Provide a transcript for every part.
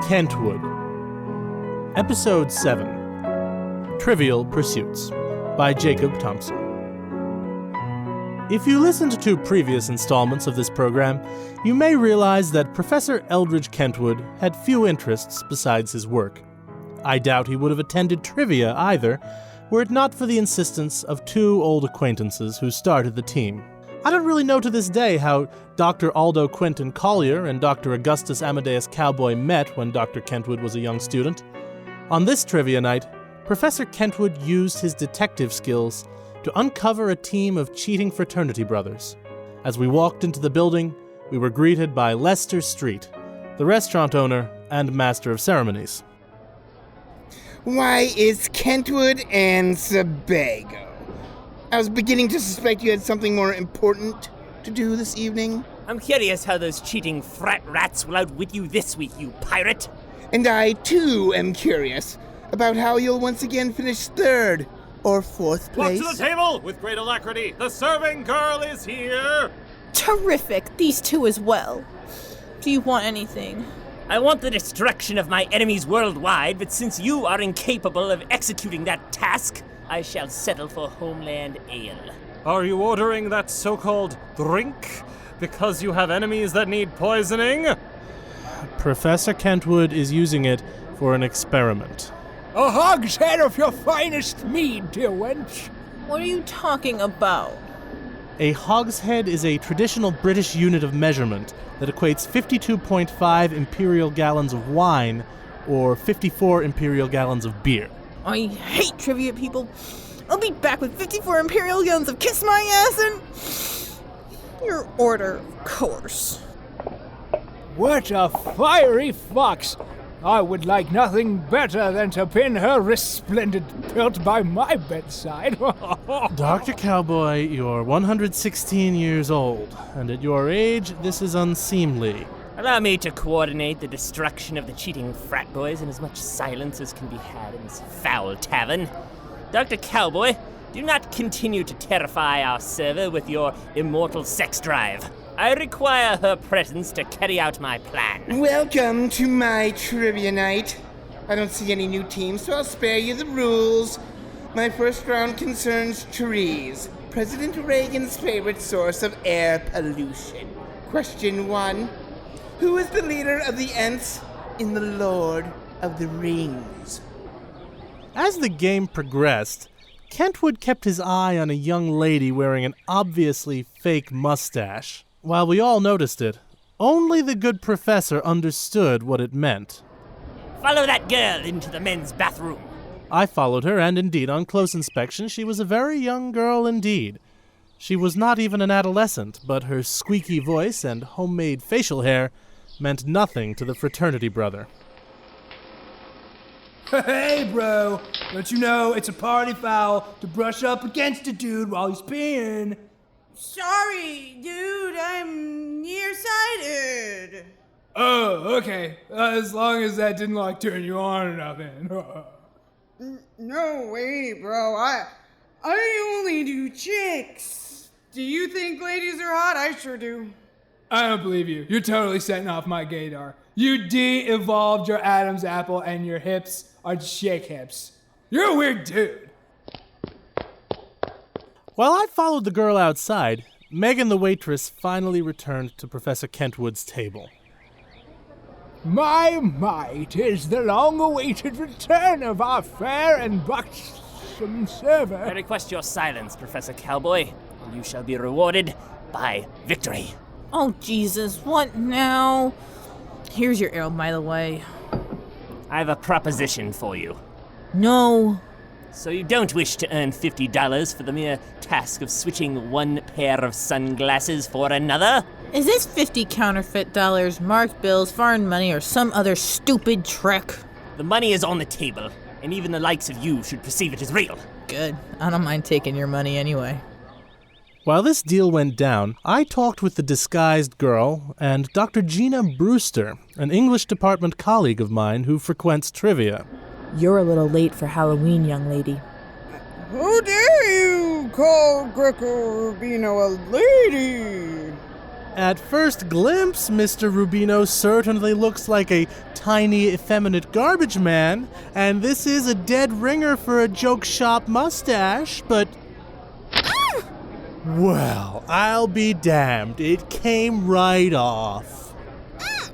Kentwood. Episode 7, Trivial Pursuits, by Jacob Thompson. If you listened to previous installments of this program, you may realize that Professor Elderedge Kentwood had few interests besides his work. I doubt he would have attended trivia either, were it not for the insistence of two old acquaintances who started the team. I don't really know to this day how Dr. Aldo Quentin Collyer and Dr. Augustus Amadeus Cowboy met when Dr. Kentwood was a young student. On this trivia night, Professor Kentwood used his detective skills to uncover a team of cheating fraternity brothers. As we walked into the building, we were greeted by Lester Street, the restaurant owner and master of ceremonies. Why, it's Kentwood and Sebago. I was beginning to suspect you had something more important to do this evening. I'm curious how those cheating frat rats will outwit you this week, you pirate. And I, too, am curious about how you'll once again finish third or fourth place. Walk to the table with great alacrity. The serving girl is here. Terrific. These two as well. Do you want anything? I want the destruction of my enemies worldwide, but since you are incapable of executing that task, I shall settle for Homeland Ale. Are you ordering that so-called drink because you have enemies that need poisoning? Professor Kentwood is using it for an experiment. A hogshead of your finest mead, dear wench. What are you talking about? A hogshead is a traditional British unit of measurement that equates 52.5 imperial gallons of wine or 54 imperial gallons of beer. I hate trivia people. I'll be back with 54 imperial gallons of kiss my ass and... your order, of course. What a fiery fox! I would like nothing better than to pin her resplendent pelt by my bedside. Dr. Cowboy, you're 116 years old, and at your age, this is unseemly. Allow me to coordinate the destruction of the cheating frat boys in as much silence as can be had in this foul tavern. Dr. Cowboy, do not continue to terrify our server with your immortal sex drive. I require her presence to carry out my plan. Welcome to my trivia night. I don't see any new teams, so I'll spare you the rules. My first round concerns trees, President Reagan's favorite source of air pollution. Question 1. Who is the leader of the Ents in The Lord of the Rings? As the game progressed, Kentwood kept his eye on a young lady wearing an obviously fake mustache. While we all noticed it, only the good professor understood what it meant. Follow that girl into the men's bathroom. I followed her, and indeed, on close inspection, she was a very young girl indeed. She was not even an adolescent, but her squeaky voice and homemade facial hair meant nothing to the fraternity brother. Hey, bro, don't you know it's a party foul to brush up against a dude while he's peeing? Sorry, dude, I'm nearsighted. Oh, okay. As long as that didn't, turn you on or nothing. No way, bro. I only do chicks. Do you think ladies are hot? I sure do. I don't believe you. You're totally setting off my gaydar. You de-evolved your Adam's apple and your hips are shake hips. You're a weird dude. While I followed the girl outside, Megan the waitress finally returned to Professor Kentwood's table. My, 'tis the long-awaited return of our fair and buxom server. I request your silence, Professor Cowboy, and you shall be rewarded by victory. Oh, Jesus, what now? Here's your ale, by the way. I have a proposition for you. No. So you don't wish to earn $50 for the mere task of switching one pair of sunglasses for another? Is this 50 counterfeit dollars, marked bills, foreign money, or some other stupid trick? The money is on the table, and even the likes of you should perceive it as real. Good. I don't mind taking your money anyway. While this deal went down, I talked with the disguised girl and Dr. Gina Brewster, an English department colleague of mine who frequents trivia. You're a little late for Halloween, young lady. Who dare you call Greco Rubino a lady? At first glimpse, Mr. Rubino certainly looks like a tiny, effeminate garbage man, and this is a dead ringer for a joke shop mustache, but... Well, I'll be damned. It came right off.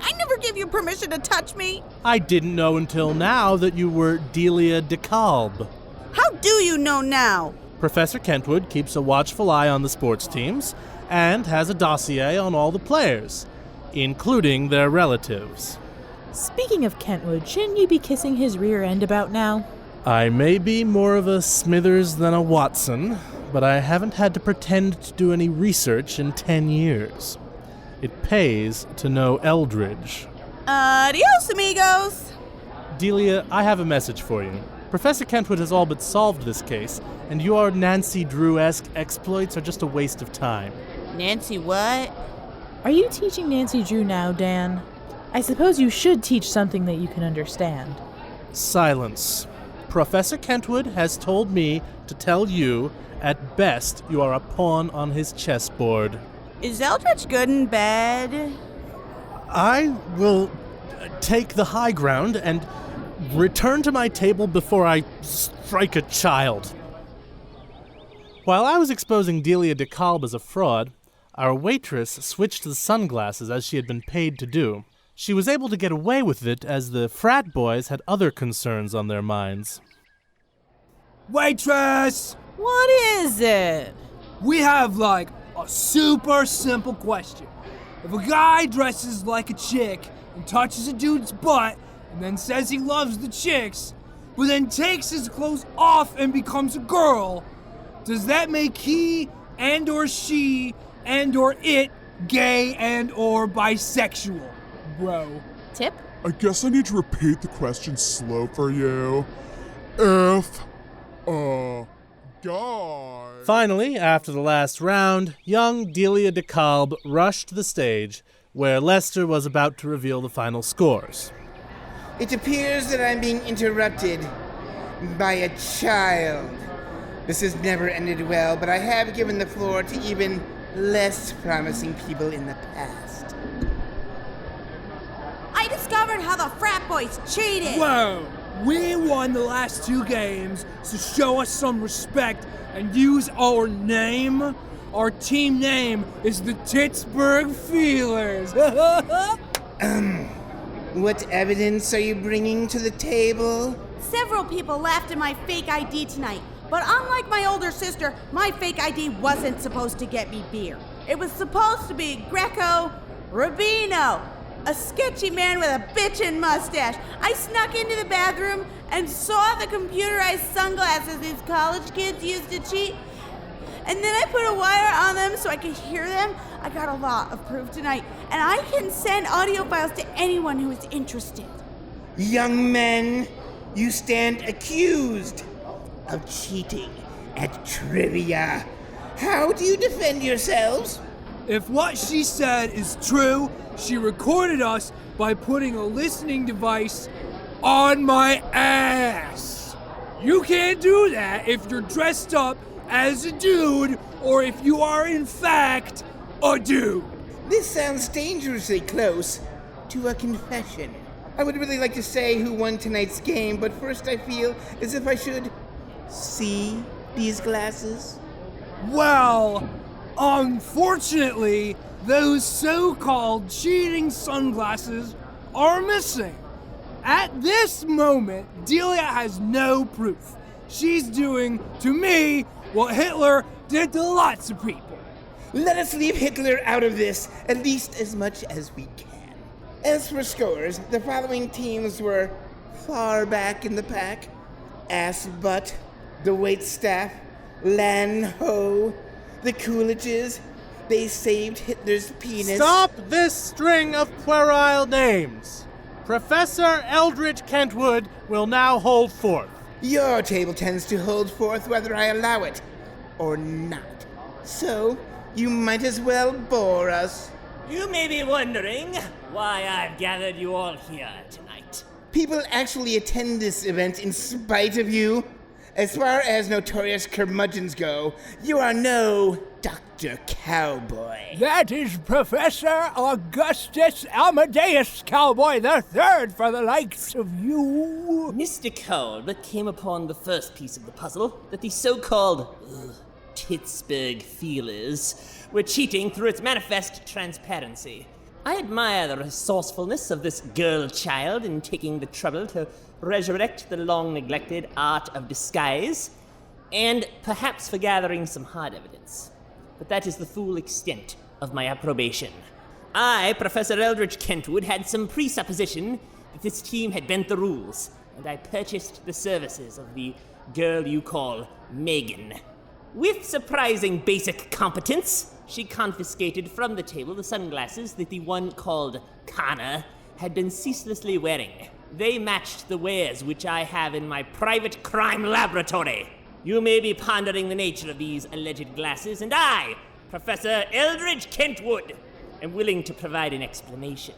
I never gave you permission to touch me. I didn't know until now that you were Delia DeKalb. How do you know now? Professor Kentwood keeps a watchful eye on the sports teams and has a dossier on all the players, including their relatives. Speaking of Kentwood, shouldn't you be kissing his rear end about now? I may be more of a Smithers than a Watson, but I haven't had to pretend to do any research in 10 years. It pays to know Elderedge. Adios, amigos! Delia, I have a message for you. Professor Kentwood has all but solved this case, and your Nancy Drew-esque exploits are just a waste of time. Nancy what? Are you teaching Nancy Drew now, Dan? I suppose you should teach something that you can understand. Silence. Professor Kentwood has told me to tell you, at best, you are a pawn on his chessboard. Is Eldredge good in bed? I will take the high ground and return to my table before I strike a child. While I was exposing Delia DeKalb as a fraud, our waitress switched the sunglasses as she had been paid to do. She was able to get away with it as the frat boys had other concerns on their minds. Waitress! What is it? We have, a super simple question. If a guy dresses like a chick and touches a dude's butt and then says he loves the chicks, but then takes his clothes off and becomes a girl, does that make he and or she and or it gay and or bisexual, bro? Tip? I guess I need to repeat the question slow for you. If a guy... Finally, after the last round, young Delia DeKalb rushed the stage, where Lester was about to reveal the final scores. It appears that I'm being interrupted by a child. This has never ended well, but I have given the floor to even less promising people in the past. I discovered how the frat boys cheated! Whoa! We won the last 2 games, so show us some respect and use our name. Our team name is the Pittsburgh Feelers. What evidence are you bringing to the table? Several people laughed at my fake ID tonight, but unlike my older sister, my fake ID wasn't supposed to get me beer. It was supposed to be Greco Rubino, a sketchy man with a bitchin' mustache. I snuck into the bathroom and saw the computerized sunglasses these college kids used to cheat. And then I put a wire on them so I could hear them. I got a lot of proof tonight, and I can send audio files to anyone who is interested. Young men, you stand accused of cheating at trivia. How do you defend yourselves? If what she said is true, she recorded us by putting a listening device on my ass. You can't do that if you're dressed up as a dude or if you are in fact a dude. This sounds dangerously close to a confession. I would really like to say who won tonight's game, but first I feel as if I should see these glasses. Well, unfortunately, those so-called cheating sunglasses are missing. At this moment, Delia has no proof. She's doing, to me, what Hitler did to lots of people. Let us leave Hitler out of this, at least as much as we can. As for scores, the following teams were far back in the pack. Ass Butt, the Waitstaff, Lan Ho, the Coolidges. They saved Hitler's penis. Stop this string of puerile names! Professor Eldredge Kentwood will now hold forth. Your table tends to hold forth whether I allow it or not. So, you might as well bore us. You may be wondering why I've gathered you all here tonight. People actually attend this event in spite of you. As far as notorious curmudgeons go, you are no Dr. Cowboy. That is Professor Augustus Amadeus Cowboy III for the likes of you. Mr. DeKalb came upon the first piece of the puzzle, that the so-called Pittsburgh feelers were cheating through its manifest transparency. I admire the resourcefulness of this girl child in taking the trouble to resurrect the long-neglected art of disguise, and perhaps for gathering some hard evidence. But that is the full extent of my approbation. I, Professor Elderedge Kentwood, had some presupposition that this team had bent the rules, and I purchased the services of the girl you call Megan. With surprising basic competence, she confiscated from the table the sunglasses that the one called Connor had been ceaselessly wearing. They matched the wares which I have in my private crime laboratory. You may be pondering the nature of these alleged glasses, and I, Professor Elderedge Kentwood, am willing to provide an explanation.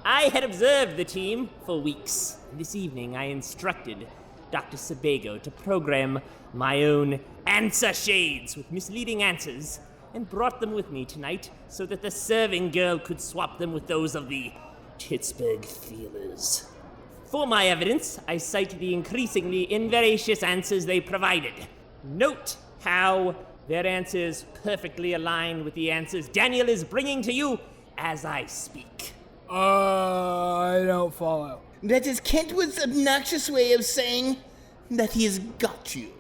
I had observed the team for weeks, and this evening I instructed Dr. Sebago to program my own answer shades with misleading answers, and brought them with me tonight so that the serving girl could swap them with those of the Pittsburgh feelers. For my evidence, I cite the increasingly inveracious answers they provided. Note how their answers perfectly align with the answers Daniel is bringing to you as I speak. I don't follow. That is Kentwood's obnoxious way of saying that he has got you.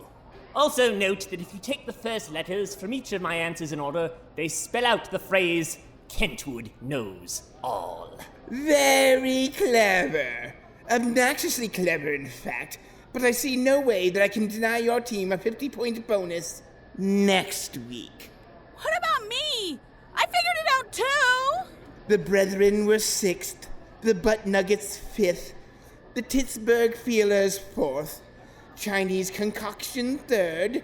Also note that if you take the first letters from each of my answers in order, they spell out the phrase, Kentwood knows all. Very clever. Obnoxiously clever, in fact. But I see no way that I can deny your team a 50-point bonus next week. What about me? I figured it out too! The Brethren were 6th, the Butt Nuggets 5th, the Pittsburgh Feelers 4th, Chinese Concoction 3rd,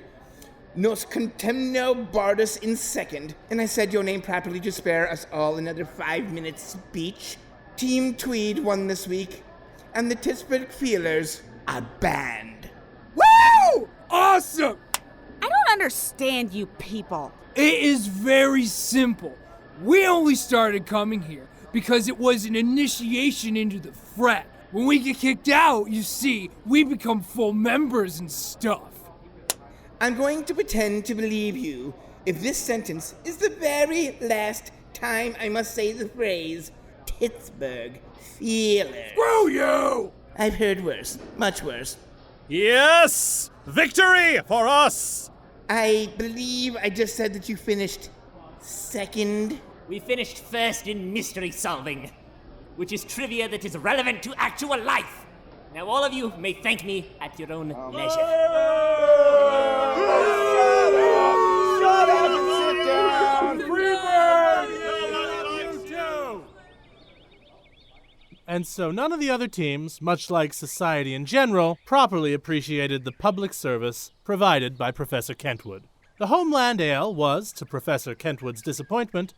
Nos Contemno Bardus in 2nd, and I said your name properly to spare us all another 5-minute speech. Team Tweed won this week, and the Pittsburgh Feelers are banned. Woo! Awesome! I don't understand you people. It is very simple. We only started coming here because it was an initiation into the frat. When we get kicked out, you see, we become full members and stuff. I'm going to pretend to believe you if this sentence is the very last time I must say the phrase Pittsburgh Feelers. Screw you! I've heard worse, much worse. Yes! Victory for us! I believe I just said that you finished 2nd. We finished first in mystery solving, which is trivia that is relevant to actual life. Now all of you may thank me at your own leisure. Shut up and sit down! And so none of the other teams, much like society in general, properly appreciated the public service provided by Professor Kentwood. The Homeland Ale was, to Professor Kentwood's disappointment,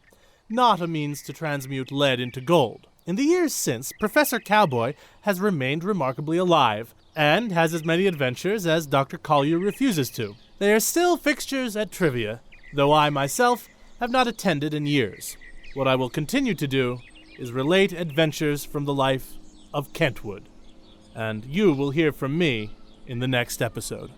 not a means to transmute lead into gold. In the years since, Professor Cowboy has remained remarkably alive, and has as many adventures as Dr. Collyer refuses to. They are still fixtures at trivia, though I myself have not attended in years. What I will continue to do is relate adventures from the life of Kentwood. And you will hear from me in the next episode.